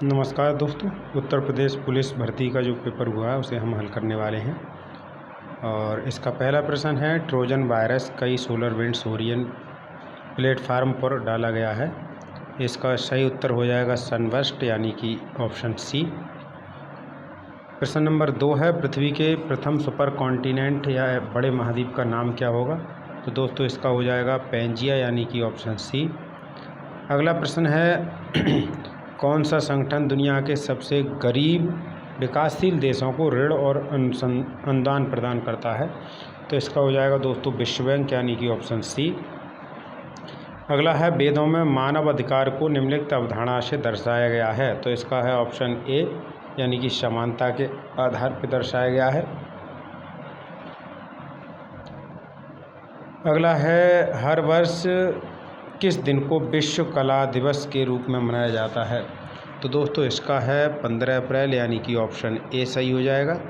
नमस्कार दोस्तों। उत्तर प्रदेश पुलिस भर्ती का जो पेपर हुआ है उसे हम हल करने वाले हैं। और इसका पहला प्रश्न है, ट्रोजन वायरस कई सोलर विंड सोरियन प्लेटफार्म पर डाला गया है। इसका सही उत्तर हो जाएगा सनबर्स्ट यानी कि ऑप्शन सी। प्रश्न नंबर 2 है, पृथ्वी के प्रथम सुपर कॉन्टिनेंट या बड़े महाद्वीप का नाम क्या होगा। तो दोस्तों इसका हो जाएगा पैंजिया यानी कि ऑप्शन सी। अगला प्रश्न है कौन सा संगठन दुनिया के सबसे गरीब विकासशील देशों को ऋण और अनुदान प्रदान करता है। तो इसका हो जाएगा दोस्तों विश्व बैंक यानी कि ऑप्शन सी। अगला है, वेदों में मानव अधिकार को निम्नलिखित अवधारणा से दर्शाया गया है। तो इसका है ऑप्शन ए यानी कि समानता के आधार पर दर्शाया गया है। अगला है, हर वर्ष किस दिन को विश्व कला दिवस के रूप में मनाया जाता है। तो दोस्तों इसका है 15 अप्रैल यानी कि ऑप्शन ए सही हो जाएगा।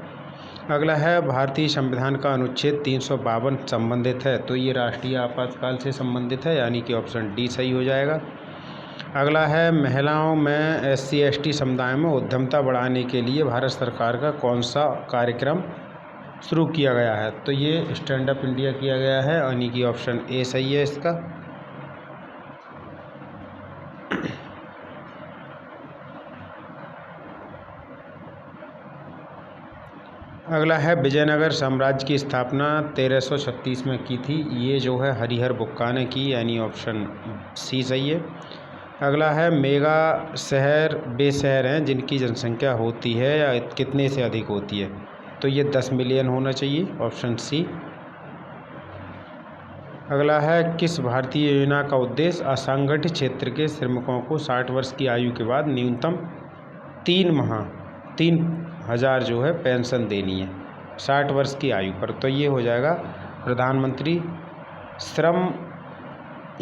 अगला है, भारतीय संविधान का अनुच्छेद 352 संबंधित है। तो ये राष्ट्रीय आपातकाल से संबंधित है यानी कि ऑप्शन डी सही हो जाएगा। अगला है, महिलाओं में SC/ST समुदाय में उद्यमता बढ़ाने के लिए भारत सरकार का कौन सा कार्यक्रम शुरू किया गया है। तो ये स्टैंड अप इंडिया किया गया है यानी कि ऑप्शन ए सही है इसका। अगला है, विजयनगर साम्राज्य की स्थापना 1336 में की थी। ये जो है हरिहर बुक्का ने की यानी ऑप्शन सी सही है। अगला है, मेगा शहर वे शहर हैं जिनकी जनसंख्या होती है या कितने से अधिक होती है। तो ये 10 मिलियन होना चाहिए, ऑप्शन सी। अगला है, किस भारतीय योजना का उद्देश्य असंगठित क्षेत्र के श्रमिकों को 60 वर्ष की आयु के बाद न्यूनतम 3,000 जो है पेंशन देनी है 60 वर्ष की आयु पर। तो ये हो जाएगा प्रधानमंत्री श्रम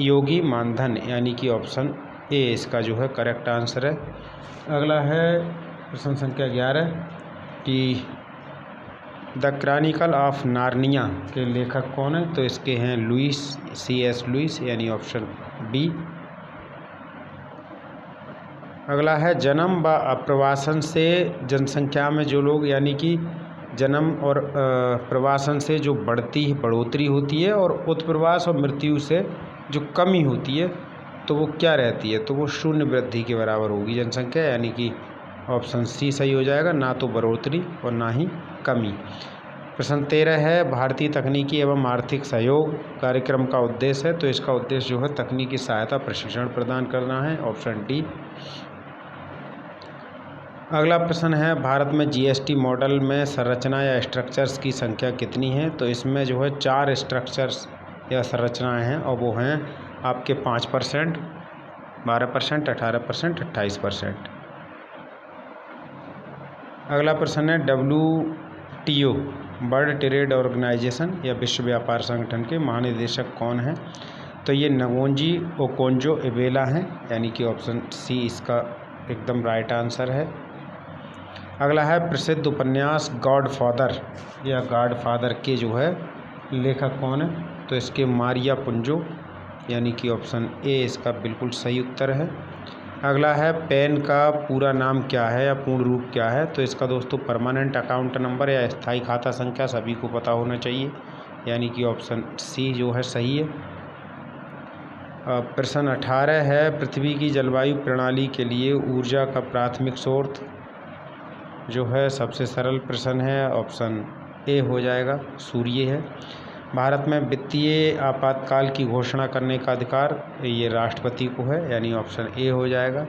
योगी मानधन यानी कि ऑप्शन ए इसका जो है करेक्ट आंसर है। अगला है प्रश्न संख्या 11 कि द क्रॉनिकल ऑफ नार्निया के लेखक कौन है। तो इसके हैं लुइस C.S. लुइस यानी ऑप्शन बी। अगला है, जन्म व प्रवासन से जनसंख्या में जो लोग यानी कि जन्म और प्रवासन से जो बढ़ोतरी होती है और उत्प्रवास और मृत्यु से जो कमी होती है तो वो क्या रहती है। तो वो शून्य वृद्धि के बराबर होगी जनसंख्या यानी कि ऑप्शन सी सही हो जाएगा, ना तो बढ़ोतरी और ना ही कमी। प्रश्न 13 है, भारतीय तकनीकी एवं आर्थिक सहयोग कार्यक्रम का उद्देश्य है। तो इसका उद्देश्य जो है तकनीकी सहायता प्रशिक्षण प्रदान करना है, ऑप्शन डी। अगला प्रश्न है, भारत में GST मॉडल में संरचना या स्ट्रक्चर्स की संख्या कितनी है। तो इसमें जो है 4 स्ट्रक्चर्स या संरचनाएं हैं और वो हैं आपके 5%, 12%, 18%, 28%। अगला प्रश्न है, WTO वर्ल्ड ट्रेड ऑर्गेनाइजेशन या विश्व व्यापार संगठन के महानिदेशक कौन हैं। तो ये नगोंजी ओकोंजो-इवेला हैं यानी कि ऑप्शन सी इसका एकदम राइट आंसर है। अगला है, प्रसिद्ध उपन्यास गॉडफादर या गॉडफादर के जो है लेखक कौन है। तो इसके मारिया पुंजो यानी कि ऑप्शन ए इसका बिल्कुल सही उत्तर है। अगला है, पैन का पूरा नाम क्या है या पूर्ण रूप क्या है। तो इसका दोस्तों परमानेंट अकाउंट नंबर या स्थायी खाता संख्या सभी को पता होना चाहिए यानी कि ऑप्शन सी जो है सही है। प्रश्न 18 है, पृथ्वी की जलवायु प्रणाली के लिए ऊर्जा का प्राथमिक स्रोत जो है सबसे सरल प्रश्न है, ऑप्शन ए हो जाएगा, सूर्य है। भारत में वित्तीय आपातकाल की घोषणा करने का अधिकार ये राष्ट्रपति को है यानी ऑप्शन ए हो जाएगा।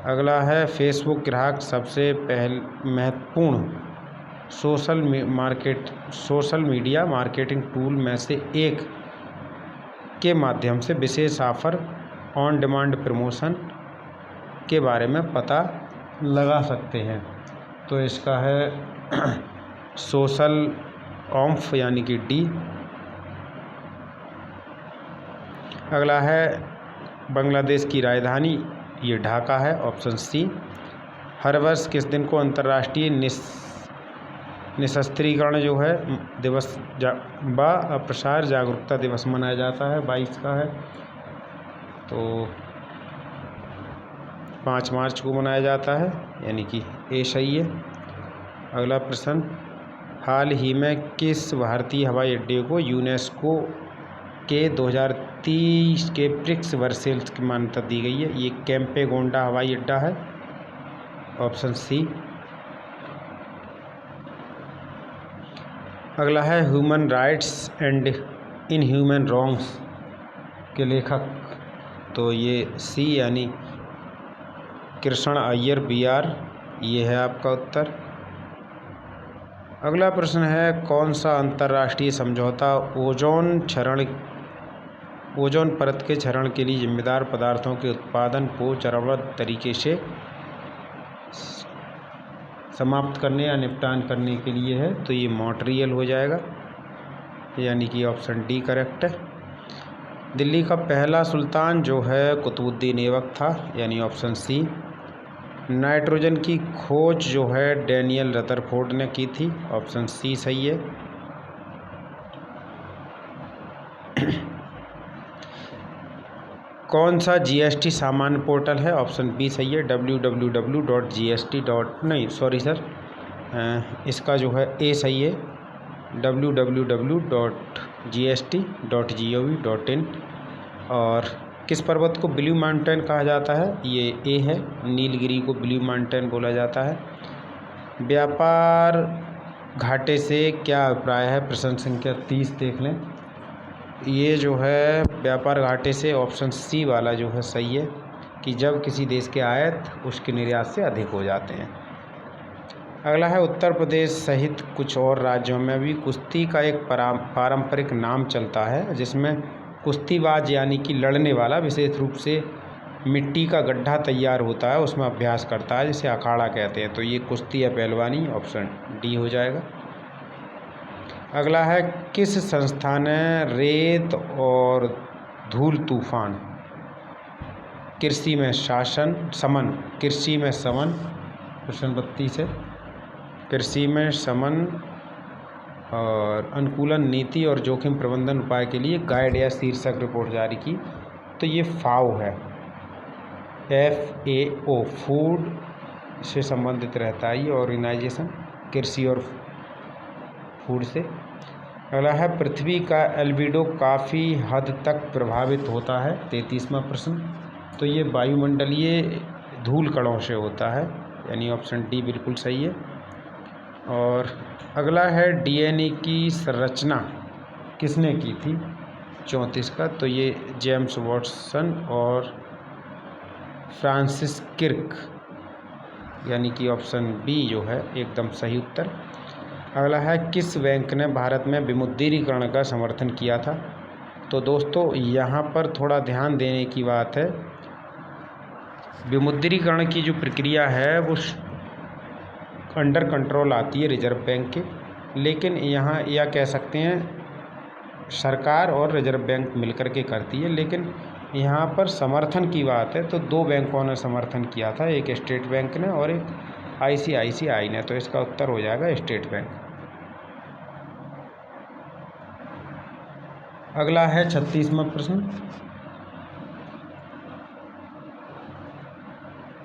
अगला है, फेसबुक ग्राहक सबसे महत्वपूर्ण सोशल मीडिया मार्केटिंग टूल में से एक के माध्यम से विशेष ऑफर ऑन डिमांड प्रमोशन के बारे में पता लगा सकते हैं। तो इसका है सोशल ऑम्फ यानी कि डी। अगला है, बांग्लादेश की राजधानी ये ढाका है, ऑप्शन सी। हर वर्ष किस दिन को अंतर्राष्ट्रीय निशस्त्रीकरण जो है दिवस व प्रसार जागरूकता दिवस मनाया जाता है, 22 का है। तो 5 मार्च को मनाया जाता है, यानी कि ए सही है। अगला प्रश्न, हाल ही में किस भारतीय हवाई अड्डे को यूनेस्को के 2030 के ब्रिक्स वर्सेस की मान्यता दी गई है? ये केम्पेगोंडा हवाई अड्डा है, ऑप्शन सी। अगला है human rights and inhuman wrongs के लेखक, तो ये सी यानी कृष्ण अय्यर BR, ये है आपका उत्तर। अगला प्रश्न है, कौन सा अंतर्राष्ट्रीय समझौता ओजोन परत के क्षरण के लिए जिम्मेदार पदार्थों के उत्पादन को चरणबद्ध तरीके से समाप्त करने या निपटान करने के लिए है? तो ये मॉन्ट्रियल हो जाएगा, यानी कि ऑप्शन डी करेक्ट है। दिल्ली का पहला सुल्तान जो है कुतुबुद्दीन ऐबक था, यानी ऑप्शन सी। नाइट्रोजन की खोज जो है डैनियल रदरफोर्ड ने की थी, ऑप्शन सी सही है। कौन सा GST सामान्य पोर्टल है? ऑप्शन बी सही है, इसका जो है ए सही है, www.gst.gov.in। और किस पर्वत को ब्लू माउंटेन कहा जाता है? ये ए है, नीलगिरी को ब्लू माउंटेन बोला जाता है। व्यापार घाटे से क्या अभिप्राय है? प्रश्न संख्या 30 देख लें। ये जो है व्यापार घाटे से ऑप्शन सी वाला जो है सही है, कि जब किसी देश के आयात उसके निर्यात से अधिक हो जाते हैं। अगला है, उत्तर प्रदेश सहित कुछ और राज्यों में भी कुश्ती का एक पारंपरिक नाम चलता है, जिसमें कुश्तीबाज यानी कि लड़ने वाला विशेष रूप से मिट्टी का गड्ढा तैयार होता है, उसमें अभ्यास करता है, जिसे अखाड़ा कहते हैं। तो ये कुश्ती या पहलवानी, ऑप्शन डी हो जाएगा। अगला है, किस संस्था ने रेत और धूल तूफान कृषि में समन, प्रश्न 32 है, कृषि में समन और अनुकूलन नीति और जोखिम प्रबंधन उपाय के लिए गाइड या शीर्षक रिपोर्ट जारी की? तो ये FAO है, FAO, फूड से संबंधित रहता है ये ऑर्गेनाइजेशन, कृषि और फूड से। अगला है, पृथ्वी का एल्बिडो काफ़ी हद तक प्रभावित होता है, 33वां प्रश्न। तो ये वायुमंडलीय धूल कणों से होता है, यानी ऑप्शन डी बिल्कुल सही है। और अगला है, DNA की संरचना किसने की थी? 34 का, तो ये जेम्स वाटसन और फ्रांसिस क्रिक, यानी कि ऑप्शन बी जो है एकदम सही उत्तर। अगला है, किस बैंक ने भारत में विमुद्रीकरण का समर्थन किया था? तो दोस्तों यहाँ पर थोड़ा ध्यान देने की बात है, विमुद्रीकरण की जो प्रक्रिया है वो अंडर कंट्रोल आती है रिजर्व बैंक के, लेकिन यहाँ या कह सकते हैं सरकार और रिजर्व बैंक मिलकर के करती है, लेकिन यहाँ पर समर्थन की बात है तो 2 बैंकों ने समर्थन किया था, एक स्टेट बैंक ने और एक ICICI ने, तो इसका उत्तर हो जाएगा स्टेट बैंक। अगला है 36वां प्रश्न,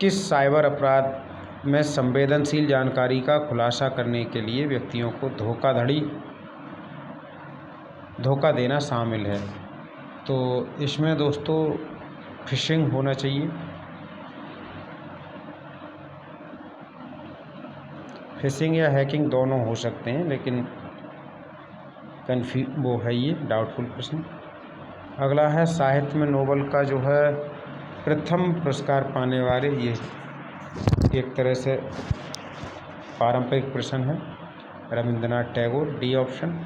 किस साइबर अपराध में संवेदनशील जानकारी का खुलासा करने के लिए व्यक्तियों को धोखा देना शामिल है? तो इसमें दोस्तों फिशिंग होना चाहिए, फिशिंग या हैकिंग दोनों हो सकते हैं, लेकिन वो है ये डाउटफुल प्रश्न। अगला है, साहित्य में नोबेल का जो है प्रथम पुरस्कार पाने वाले, ये एक तरह से पारंपरिक प्रश्न है, रविंद्रनाथ टैगोर, डी ऑप्शन।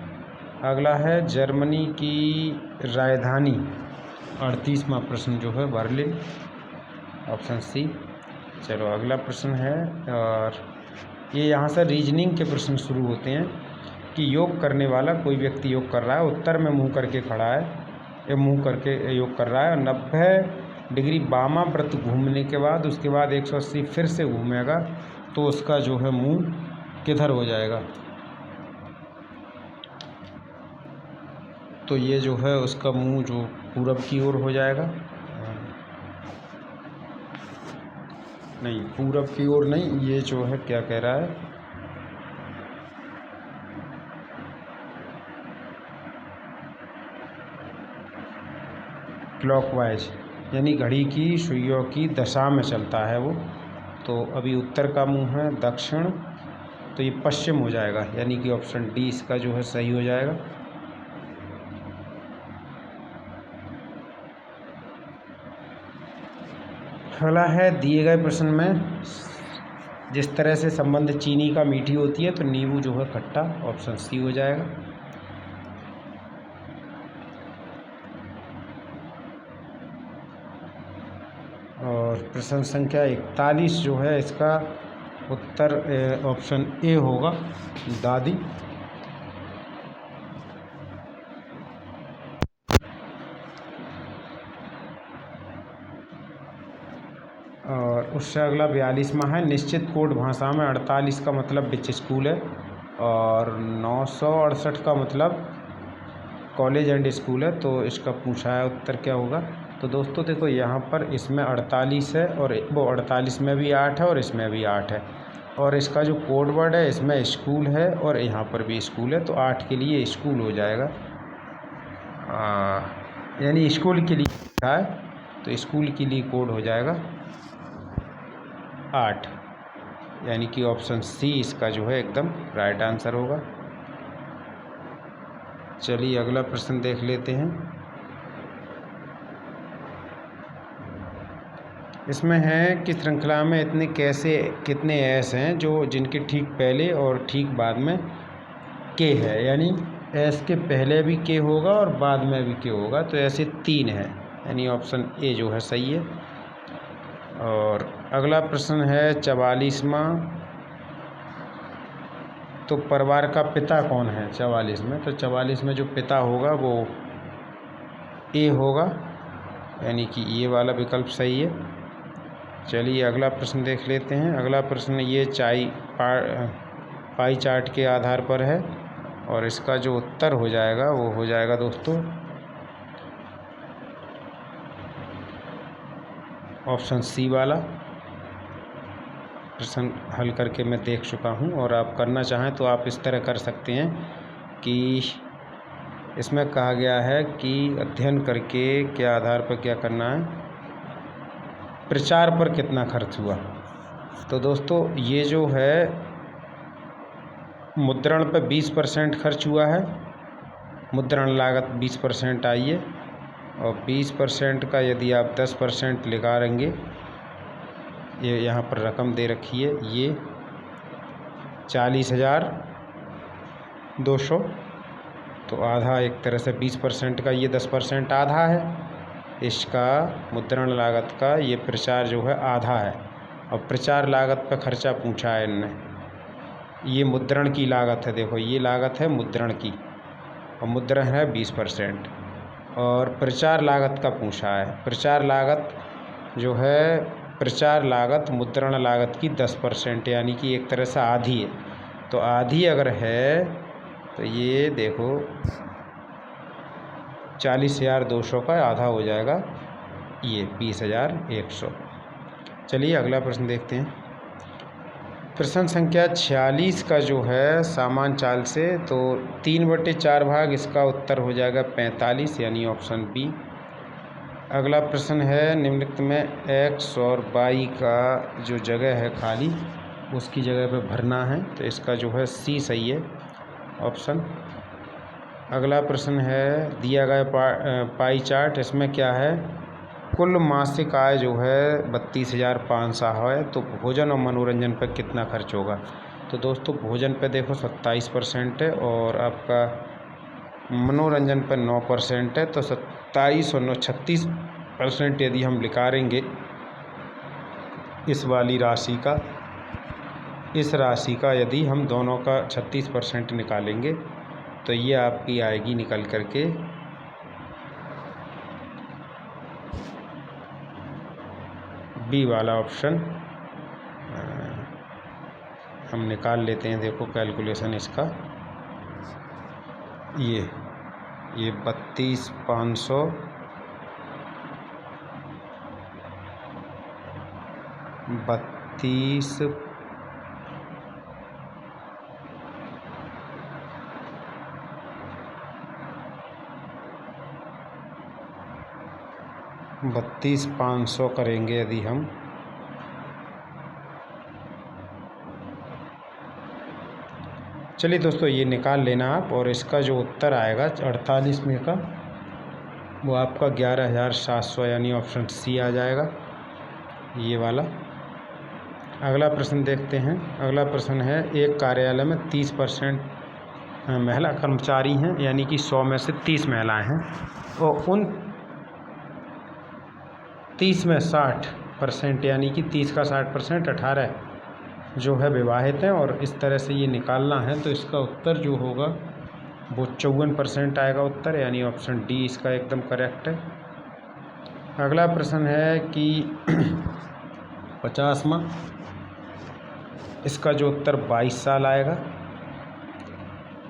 अगला है, जर्मनी की राजधानी, 38वां प्रश्न जो है बर्लिन, ऑप्शन सी। चलो अगला प्रश्न है, और ये यहाँ से रीजनिंग के प्रश्न शुरू होते हैं कि योग करने वाला, कोई व्यक्ति योग कर रहा है, उत्तर में मुंह करके खड़ा है या मुंह करके योग कर रहा है, 90 डिग्री बामा व्रत घूमने के बाद उसके बाद 180 फिर से घूमेगा, तो उसका जो है मुंह किधर हो जाएगा? तो ये जो है उसका मुंह जो पूरब की ओर हो जाएगा। नहीं, पूरा प्योर नहीं, ये जो है क्या कह रहा है, क्लॉकवाइज, यानी घड़ी की सुइयों की दशा में चलता है वो। तो अभी उत्तर का मुंह है दक्षिण, तो ये पश्चिम हो जाएगा, यानी कि ऑप्शन डी इसका जो है सही हो जाएगा। अगला है, दिए गए प्रश्न में जिस तरह से संबंध चीनी का मीठी होती है तो नींबू जो है खट्टा, ऑप्शन सी हो जाएगा। और प्रश्न संख्या 41 जो है इसका उत्तर ऑप्शन ए होगा, दादी। और उससे अगला 42वां है, निश्चित कोड भाषा में 48 का मतलब विच स्कूल है और 968 का मतलब कॉलेज एंड स्कूल है। तो इसका पूछा है उत्तर क्या होगा। तो दोस्तों देखो यहाँ पर इसमें 48 है और वो 48 में भी 8 है और इसमें भी 8 है, और इसका जो कोड वर्ड है इसमें स्कूल है और यहाँ पर भी स्कूल है, तो 8 के लिए स्कूल हो जाएगा। यानी स्कूल के लिए लिखा है तो स्कूल के लिए कोड हो जाएगा 8, यानी कि ऑप्शन सी इसका जो है एकदम राइट आंसर होगा। चलिए अगला प्रश्न देख लेते हैं। इसमें है कि श्रृंखला में इतने कितने एस हैं जो जिनके ठीक पहले और ठीक बाद में के है, यानी एस के पहले भी के होगा और बाद में भी के होगा, तो ऐसे 3 है, यानी ऑप्शन ए जो है सही है। और अगला प्रश्न है 44वां, तो परिवार का पिता कौन है 44 में, तो 44 में जो पिता होगा वो ए होगा, यानी कि ये वाला विकल्प सही है। चलिए अगला प्रश्न देख लेते हैं। अगला प्रश्न ये पाई चार्ट के आधार पर है और इसका जो उत्तर हो जाएगा वो हो जाएगा दोस्तों ऑप्शन सी वाला। प्रश्न हल करके मैं देख चुका हूँ और आप करना चाहें तो आप इस तरह कर सकते हैं कि इसमें कहा गया है कि अध्ययन करके के आधार पर क्या करना है, प्रचार पर कितना खर्च हुआ। तो दोस्तों ये जो है मुद्रण पर 20% खर्च हुआ है, मुद्रण लागत 20% आई है, और 20% का यदि आप 10% निकालेंगे, ये यहाँ पर रकम दे रखी है, ये 40,200, तो आधा एक तरह से 20% का ये 10% आधा है इसका मुद्रण लागत का, ये प्रचार जो है आधा है। और प्रचार लागत पर खर्चा पूछा है इनने, ये मुद्रण की लागत है, देखो ये लागत है मुद्रण की और मुद्रण है 20%, और प्रचार लागत का पूछा है। प्रचार लागत जो है, प्रचार लागत मुद्रण लागत की 10%, यानी कि एक तरह से आधी है, तो आधी अगर है तो ये देखो 40,200 का आधा हो जाएगा ये 20,100। चलिए अगला प्रश्न देखते हैं। प्रश्न संख्या 46 का जो है सामान चाल से, तो 3/4 भाग, इसका उत्तर हो जाएगा 45, यानी ऑप्शन बी। अगला प्रश्न है निम्नलिखित में एक्स और वाई का जो जगह है खाली उसकी जगह पे भरना है, तो इसका जो है सी सही है ऑप्शन। अगला प्रश्न है दिया गया पाई चार्ट, इसमें क्या है, कुल मासिक आय जो है 32,500 है, तो भोजन और मनोरंजन पर कितना खर्च होगा। तो दोस्तों भोजन पे देखो 27% है और आपका मनोरंजन पर 9% है, तो 27 और 9 36% यदि हम निकालेंगे इस वाली राशि का, इस राशि का यदि हम दोनों का 36% निकालेंगे तो ये आपकी आएगी निकल करके बी वाला ऑप्शन। हम निकाल लेते हैं, देखो कैलकुलेशन इसका, ये 32,500 32 32,500 करेंगे यदि हम। चलिए दोस्तों, ये निकाल लेना आप, और इसका जो उत्तर आएगा 48 में का, वो आपका 11,700 यानी ऑप्शन सी आ जाएगा, ये वाला। अगला प्रश्न देखते हैं। अगला प्रश्न है, एक कार्यालय में 30% महिला कर्मचारी हैं, यानी कि 100 में से 30 महिलाएं हैं, और उन 30 में 60% यानी कि 30 का 60% 18 जो है विवाहित हैं, और इस तरह से ये निकालना है। तो इसका उत्तर जो होगा वो 54% आएगा उत्तर, यानी ऑप्शन डी इसका एकदम करेक्ट है। अगला प्रश्न है कि 50वां, इसका जो उत्तर 22 साल आएगा।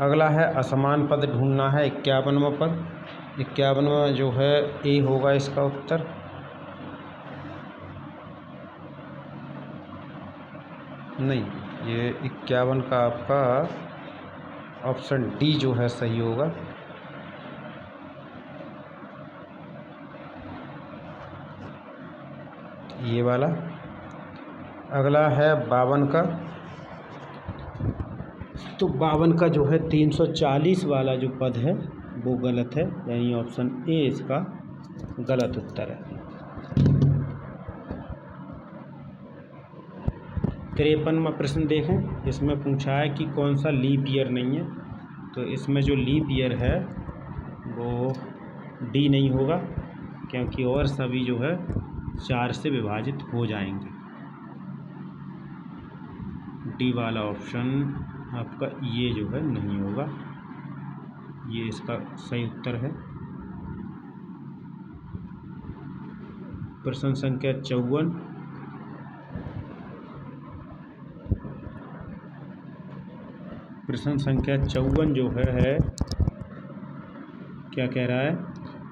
अगला है, असमान पद ढूंढना है 51वां पद। 51वां जो है ए होगा इसका उत्तर। नहीं, ये 51 का आपका ऑप्शन डी जो है सही होगा। ये वाला। अगला है 52 का। तो 52 का जो है 340 वाला जो पद है वो गलत है, यानी ऑप्शन ए इसका गलत उत्तर है। 53वां प्रश्न देखें। इसमें पूछा है कि कौन सा लीप ईयर नहीं है। तो इसमें जो लीप ईयर है वो डी नहीं होगा, क्योंकि और सभी जो है 4 से विभाजित हो जाएंगे। डी वाला ऑप्शन आपका ये जो है नहीं होगा, ये इसका सही उत्तर है। प्रश्न संख्या 54। प्रश्न संख्या 54 जो है क्या कह रहा है,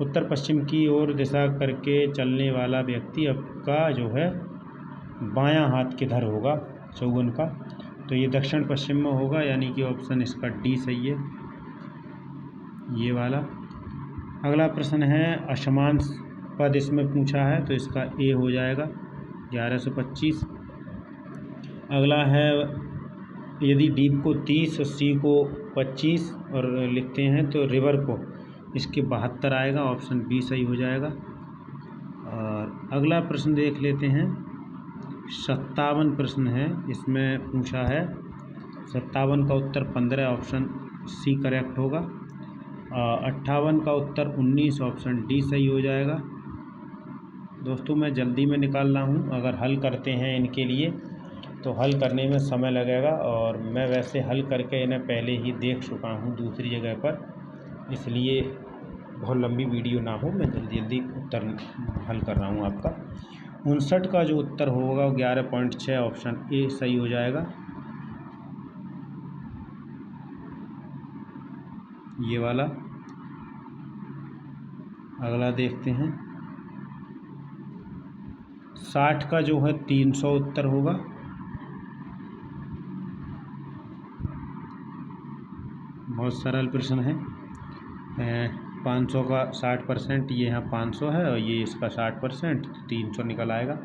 उत्तर पश्चिम की ओर दिशा करके चलने वाला व्यक्ति आपका जो है बायां हाथ किधर होगा 54 का। तो ये दक्षिण पश्चिम में होगा, यानी कि ऑप्शन इसका डी सही है, ये वाला। अगला प्रश्न है, असमान पद इसमें पूछा है, तो इसका ए हो जाएगा 1125। अगला है, यदि डीप को 30 और सी को 25 और लिखते हैं तो रिवर को इसके 72 आएगा, ऑप्शन बी सही हो जाएगा। और अगला प्रश्न देख लेते हैं। 57 प्रश्न है, इसमें पूछा है 57 का उत्तर 15, ऑप्शन सी करेक्ट होगा। 58 का उत्तर 19, ऑप्शन डी सही हो जाएगा। दोस्तों, मैं जल्दी में निकाल रहा हूँ, अगर हल करते हैं इनके लिए तो हल करने में समय लगेगा, और मैं वैसे हल करके इन्हें पहले ही देख चुका हूँ दूसरी जगह पर, इसलिए बहुत लंबी वीडियो ना हो, मैं जल्दी जल्दी उत्तर हल कर रहा हूँ आपका। 59 का जो उत्तर होगा वो 11.6, ऑप्शन ए सही हो जाएगा, ये वाला। अगला देखते हैं। 60 का जो है 300 उत्तर होगा। बहुत सरल प्रश्न है। 500 का 60%, ये यहाँ 500 है और ये इसका 60%, 300 निकल आएगा।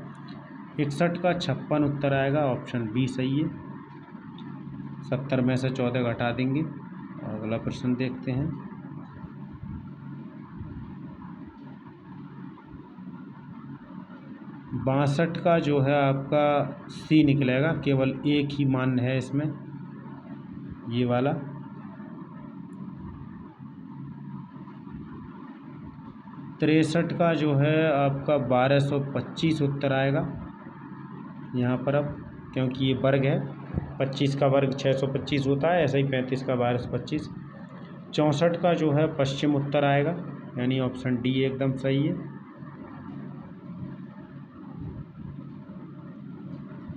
61 का 56 उत्तर आएगा, ऑप्शन बी सही है। 70 में से 14 घटा देंगे। अगला प्रश्न देखते हैं। बासठ का जो है आपका सी निकलेगा, केवल एक ही मान्य है इसमें, ये वाला। 63 का जो है आपका 1225 उत्तर आएगा यहाँ पर, अब क्योंकि ये वर्ग है, 25 का वर्ग 625 होता है, ऐसे ही 35 का 1225। 64 का जो है पश्चिम उत्तर आएगा, यानी ऑप्शन डी एकदम सही है।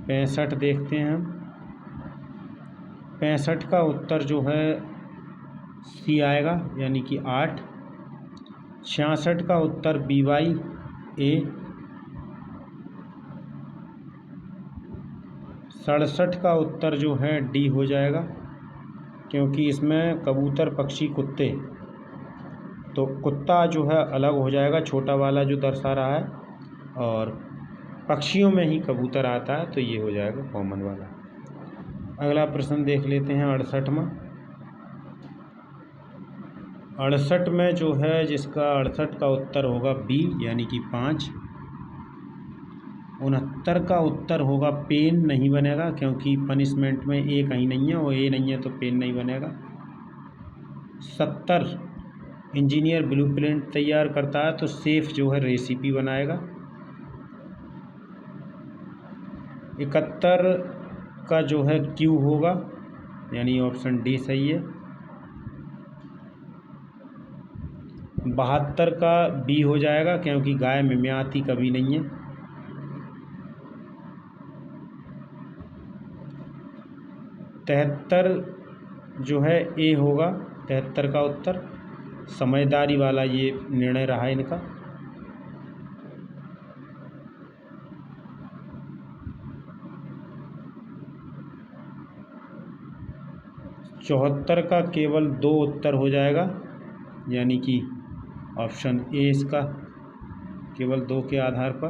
65 देखते हैं हम। 65 का उत्तर जो है सी आएगा, यानी कि 8। 66 का उत्तर बी वाई ए। 67 का उत्तर जो है डी हो जाएगा, क्योंकि इसमें कबूतर, पक्षी, कुत्ते, तो कुत्ता जो है अलग हो जाएगा, छोटा वाला जो दर्शा रहा है, और पक्षियों में ही कबूतर आता है, तो ये हो जाएगा कॉमन वाला। अगला प्रश्न देख लेते हैं 68वां। 68 में जो है जिसका 68 का उत्तर होगा बी यानी कि 5। 69 का उत्तर होगा पेन, नहीं बनेगा क्योंकि पनिशमेंट में ए कहीं नहीं है और ए नहीं है तो पेन नहीं बनेगा। 70 इंजीनियर ब्लूप्रिंट तैयार करता है तो सेफ जो है रेसिपी बनाएगा। 71 का जो है क्यू होगा, यानी ऑप्शन डी सही है। 72 का बी हो जाएगा क्योंकि गाय मिमियाती कभी नहीं है। 73 जो है ए होगा, 73 का उत्तर। समझदारी वाला ये निर्णय रहा इनका। 74 का केवल 2 उत्तर हो जाएगा, यानी कि ऑप्शन ए इसका केवल 2 के आधार पर।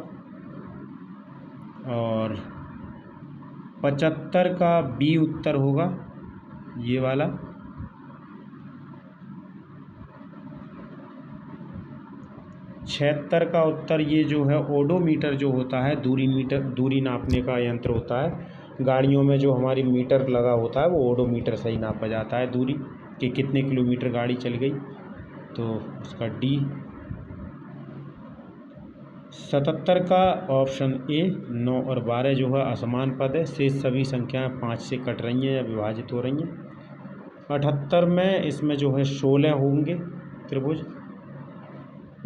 और 75 का बी उत्तर होगा, ये वाला। 76 का उत्तर ये जो है ओडोमीटर जो होता है, दूरी नापने का यंत्र होता है। गाड़ियों में जो हमारी मीटर लगा होता है वो ओडोमीटर से ही नापा जाता है दूरी कि कितने किलोमीटर गाड़ी चल गई, तो उसका डी। 77 का ऑप्शन ए 9 और 12 जो है असमान पद है, शेष सभी संख्याएं 5 से कट रही हैं या विभाजित हो रही हैं। 78 में इसमें जो है 16 होंगे त्रिभुज।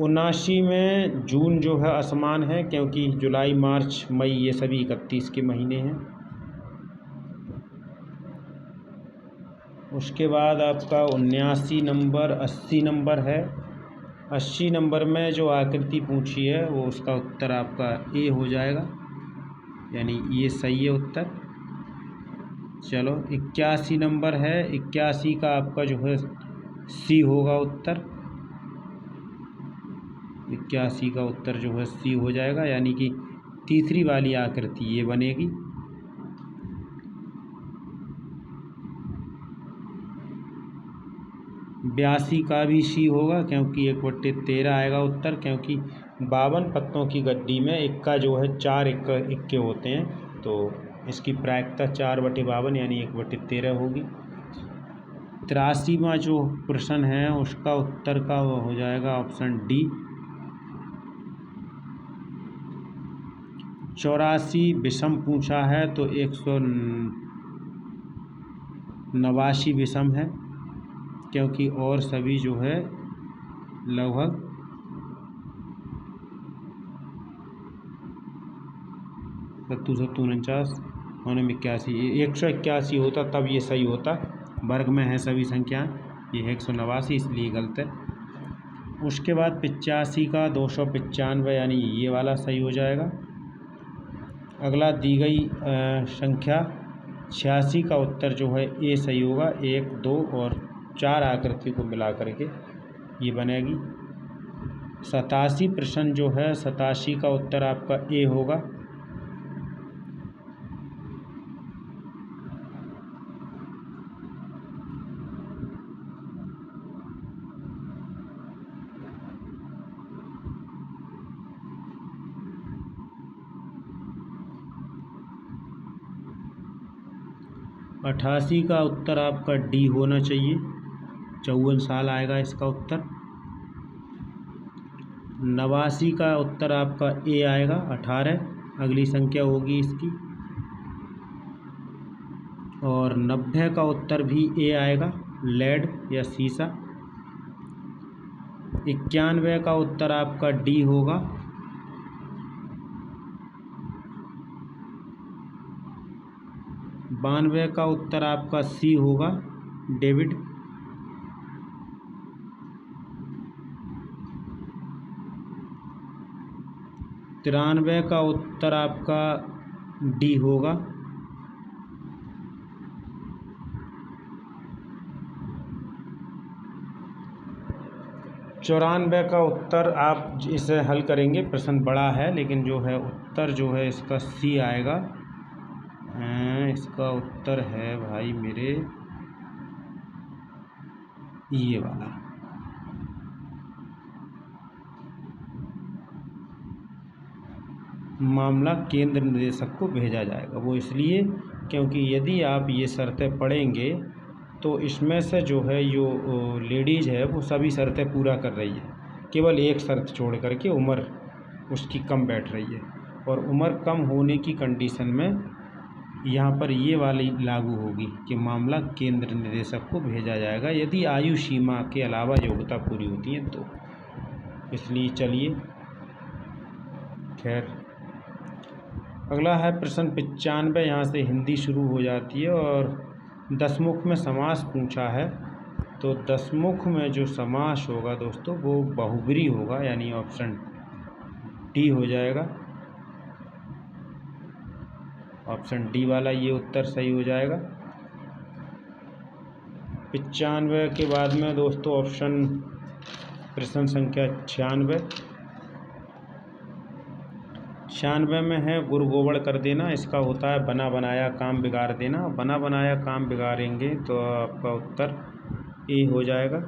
79 में जून जो है असमान है क्योंकि जुलाई, मार्च, मई ये सभी 31 के महीने हैं। उसके बाद आपका 79 नंबर, 80 नंबर है। 80 नंबर में जो आकृति पूछी है वो उसका उत्तर आपका ए हो जाएगा, यानी ये सही है उत्तर। चलो 81 नंबर है, 81 का आपका जो है सी होगा उत्तर। 81 का उत्तर जो है सी हो जाएगा, यानी कि तीसरी वाली आकृति ये बनेगी। 82 का भी सी होगा क्योंकि 1/13 आएगा उत्तर, क्योंकि 52 पत्तों की गड्डी में इक्का जो है 4 इक्के होते हैं, तो इसकी प्रायिकता 4/52 यानी 1/13 होगी। 83वां जो प्रश्न है उसका उत्तर का हो जाएगा ऑप्शन डी। 84 विषम पूछा है तो 189 विषम है, क्योंकि और सभी जो है लगभग 49 181 होता तब ये सही होता। वर्ग में है सभी संख्याएं, ये 189 इसलिए गलत है। उसके बाद 85 का 295 यानी ये वाला सही हो जाएगा। अगला दी गई संख्या 86 का उत्तर जो है ए सही होगा। 1, 2 और 4 आकृति को मिला करके ये बनेगी। 87 प्रश्न जो है 87 का उत्तर आपका ए होगा। अठासी का उत्तर आपका डी होना चाहिए, 54 साल आएगा इसका उत्तर। 89 का उत्तर आपका ए आएगा, 18 अगली संख्या होगी इसकी। और 90 का उत्तर भी ए आएगा, लेड या सीसा। 91 का उत्तर आपका डी होगा। 92 का उत्तर आपका सी होगा, डेविड। 93 का उत्तर आपका डी होगा, 94 का उत्तर आप इसे हल करेंगे। प्रश्न बड़ा है लेकिन जो है उत्तर जो है इसका सी आएगा। इसका उत्तर है भाई मेरे ये वाला। मामला केंद्र निदेशक को भेजा जाएगा। वो इसलिए क्योंकि यदि आप ये शर्तें पढ़ेंगे तो इसमें से जो है जो लेडीज़ है वो सभी शर्तें पूरा कर रही है, केवल एक शर्त छोड़ करके उम्र उसकी कम बैठ रही है, और उम्र कम होने की कंडीशन में यहाँ पर ये वाली लागू होगी कि मामला केंद्र निदेशक को भेजा जाएगा यदि आयु सीमा के अलावा योग्यता पूरी होती है तो। इसलिए चलिए खैर अगला है प्रश्न 95। यहाँ से हिंदी शुरू हो जाती है और दसमुख में समास पूछा है। तो दसमुख में जो समास होगा दोस्तों वो बहुब्री होगा, यानी ऑप्शन डी हो जाएगा। ऑप्शन डी वाला ये उत्तर सही हो जाएगा। 95 के बाद में दोस्तों ऑप्शन प्रश्न संख्या 96। 96 में है गुरु गोबड़ कर देना। इसका होता है बना बनाया काम बिगाड़ देना। बना बनाया काम बिगाड़ेंगे तो आपका उत्तर ए हो जाएगा।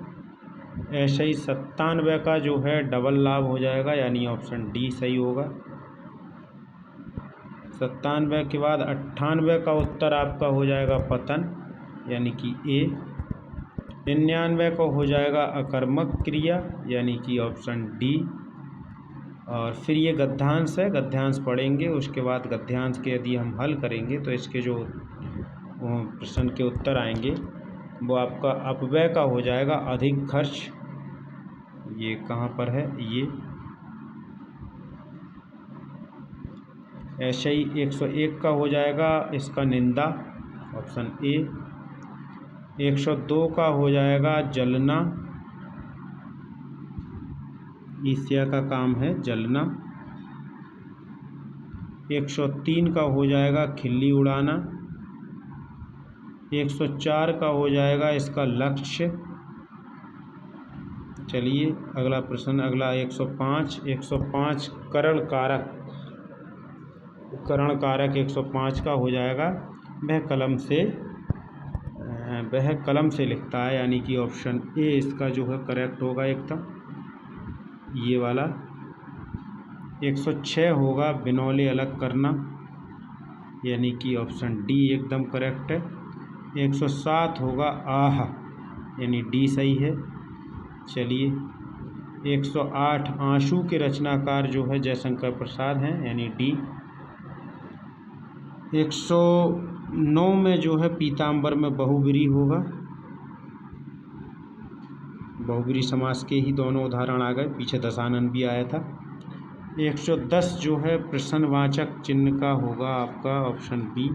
ऐसे ही 97 का जो है डबल लाभ हो जाएगा, यानी ऑप्शन डी सही होगा। 97 के बाद 98 का उत्तर आपका हो जाएगा पतन, यानी कि ए। 99 का हो जाएगा अकर्मक क्रिया, यानी कि ऑप्शन डी। और फिर ये गद्यांश है, गद्यांश पढ़ेंगे, उसके बाद गद्यांश के यदि हम हल करेंगे तो इसके जो प्रश्न के उत्तर आएंगे वो आपका अपव्यय का हो जाएगा अधिक खर्च। ये कहाँ पर है ये। ऐसे ही 101 का हो जाएगा इसका निंदा, ऑप्शन ए। 102 का हो जाएगा जलना, ईर्ष्या का काम है जलना। 103 का हो जाएगा खिल्ली उड़ाना। 104 का हो जाएगा इसका लक्ष्य। चलिए अगला प्रश्न, अगला 105 करण कारक। करण कारक 105 का हो जाएगा वह कलम से लिखता है, यानी कि ऑप्शन ए इसका जो है करेक्ट होगा एकदम ये वाला। 106 होगा बिनौले अलग करना, यानी कि ऑप्शन डी एकदम करेक्ट है। 107 होगा आह, यानी डी सही है। चलिए 108 आंसू के रचनाकार जो है जयशंकर प्रसाद हैं, यानी डी। 109 में जो है पीताम्बर में बहुब्री होगा। बहुब्री समास के ही दोनों उदाहरण आ गए, पीछे दशानन भी आया था। 110 जो है प्रश्नवाचक चिन्ह का होगा आपका ऑप्शन बी।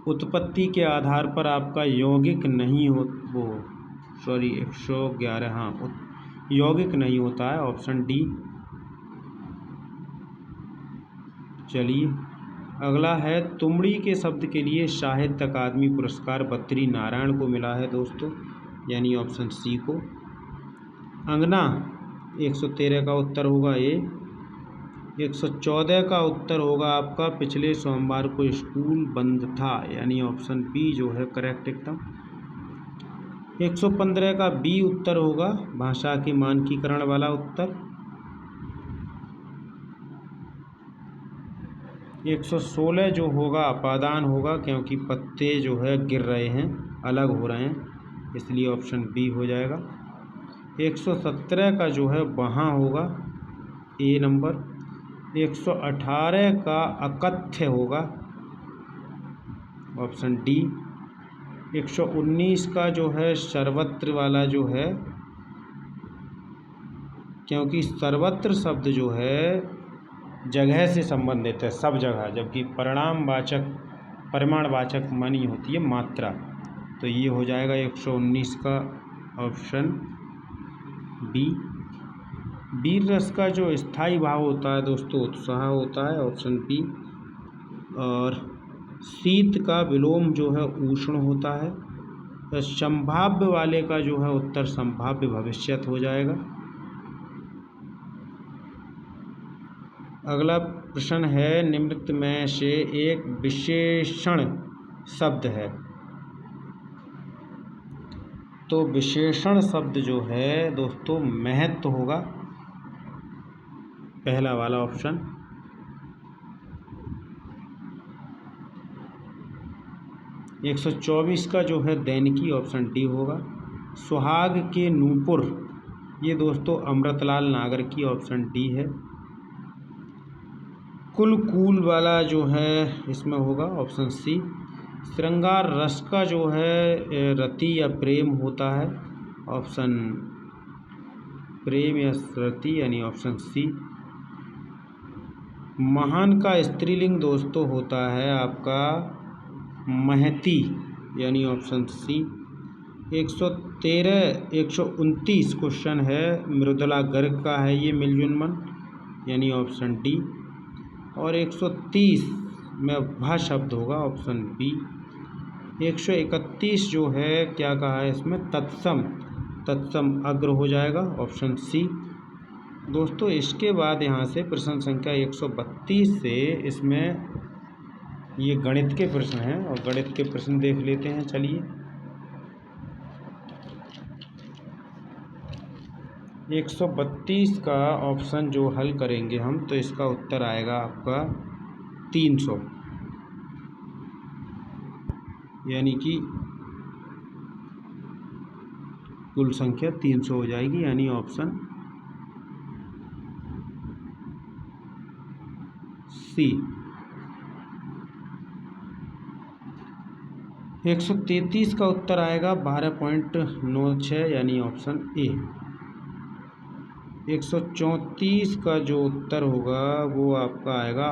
उत्पत्ति के आधार पर आपका यौगिक नहीं हो 111 हाँ यौगिक नहीं होता है, ऑप्शन डी। चलिए अगला है तुमड़ी के शब्द के लिए साहित्य अकादमी पुरस्कार बद्री नारायण को मिला है दोस्तों, यानी ऑप्शन सी को। अंगना 113 का उत्तर होगा ए। 114 का उत्तर होगा आपका पिछले सोमवार को स्कूल बंद था, यानी ऑप्शन बी जो है करेक्ट एकदम। 115 का बी उत्तर होगा भाषा के मानकीकरण वाला उत्तर। 116 जो होगा अपादान होगा, क्योंकि पत्ते जो है गिर रहे हैं, अलग हो रहे हैं, इसलिए ऑप्शन बी हो जाएगा। 117 का जो है वहाँ होगा ए नंबर। 118 का अकथ्य होगा, ऑप्शन डी। 119 का जो है सर्वत्र वाला जो है, क्योंकि सर्वत्र शब्द जो है जगह से संबंधित है, सब जगह, जबकि परिमाणवाचक मानी होती है मात्रा, तो ये हो जाएगा 119 का ऑप्शन बी। वीर रस का जो स्थायी भाव होता है दोस्तों उत्साह होता है, ऑप्शन बी। और शीत का विलोम जो है उष्ण होता है, संभाव्य वाले का जो है उत्तर संभाव्य भविष्यत हो जाएगा। अगला प्रश्न है, निम्नलिखित में से एक विशेषण शब्द है। तो विशेषण शब्द जो है दोस्तों महत्व होगा, पहला वाला ऑप्शन। एक 124 का जो है दैनिकी, ऑप्शन डी होगा। सुहाग के नूपुर, ये दोस्तों अमृतलाल नागर की, ऑप्शन डी है। कुल वाला जो है इसमें होगा, ऑप्शन सी। श्रृंगार रस का जो है रति या प्रेम होता है, ऑप्शन प्रेम या रति यानी ऑप्शन सी। महान का स्त्रीलिंग दोस्तों होता है आपका महती, यानी ऑप्शन सी। 129 क्वेश्चन है, मृदुला गर्ग का है ये मिलजुल, यानी ऑप्शन डी। और 130 में भा शब्द होगा, ऑप्शन बी। 131 जो है क्या कहा है इसमें, तत्सम अग्र हो जाएगा, ऑप्शन सी। दोस्तों इसके बाद यहाँ से प्रश्न संख्या 132 से इसमें ये गणित के प्रश्न हैं, और गणित के प्रश्न देख लेते हैं। चलिए 132 का ऑप्शन जो हल करेंगे हम, तो इसका उत्तर आएगा आपका 300, यानी कि कुल संख्या 300 हो जाएगी, यानी ऑप्शन सी। 133 का उत्तर आएगा 12.96, यानी ऑप्शन ए। 134 का जो उत्तर होगा वो आपका आएगा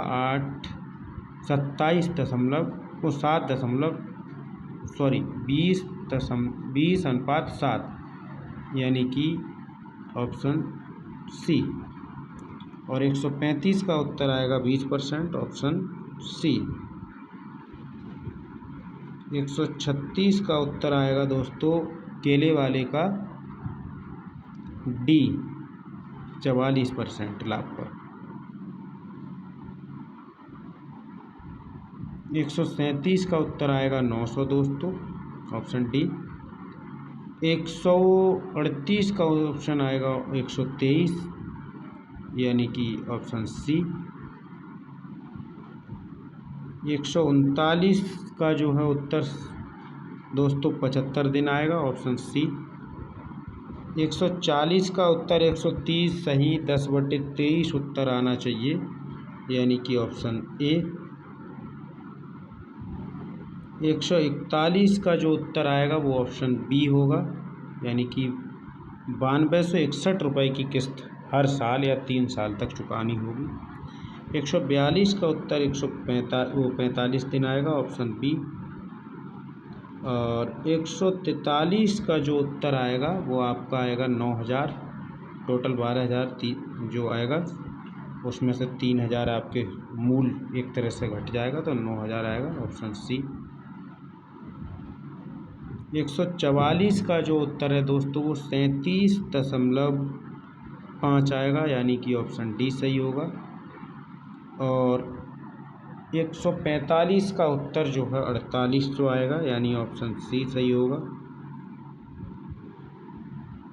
20:7, यानी कि ऑप्शन सी। और 135 का उत्तर आएगा 20%, ऑप्शन सी। 136 का उत्तर आएगा दोस्तों केले वाले का डी, 44% लाभ पर। 137 का उत्तर आएगा 900 दोस्तों, ऑप्शन डी। 138 का ऑप्शन आएगा 123, यानी कि ऑप्शन सी। 139 का जो है उत्तर दोस्तों 75 दिन आएगा, ऑप्शन सी। 140 का उत्तर 130 सही, 10/23 उत्तर आना चाहिए, यानी कि ऑप्शन ए। 141 का जो उत्तर आएगा वो ऑप्शन बी होगा, यानी कि 9261 रुपये की किस्त हर साल या 3 साल तक चुकानी होगी। 142 का उत्तर 145 दिन आएगा, ऑप्शन बी। और 143 का जो उत्तर आएगा वो आपका आएगा 9000, टोटल 12,000 जो आएगा उसमें से 3000 आपके मूल एक तरह से घट जाएगा, तो 9000 आएगा, ऑप्शन सी। 144 का जो उत्तर है दोस्तों वो 37.5 आएगा, यानी कि ऑप्शन डी सही होगा। और 145 का उत्तर जो है 48 आएगा, यानी ऑप्शन सी सही होगा।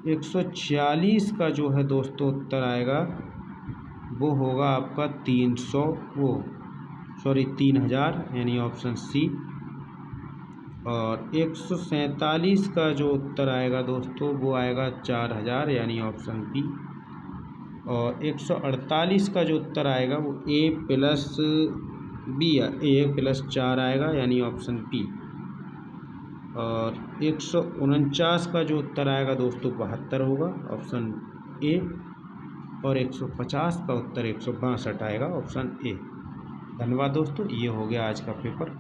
146 का जो है दोस्तों उत्तर आएगा वो होगा आपका 3000, यानी ऑप्शन सी। और 147 का जो उत्तर आएगा दोस्तों वो आएगा 4000, यानी ऑप्शन बी। और 148 का जो उत्तर आएगा वो A+4 आएगा, यानी ऑप्शन बी। और 149 का जो उत्तर आएगा दोस्तों 72 होगा, ऑप्शन ए। और 150 का उत्तर 162 आएगा, ऑप्शन ए। धन्यवाद दोस्तों, ये हो गया आज का पेपर।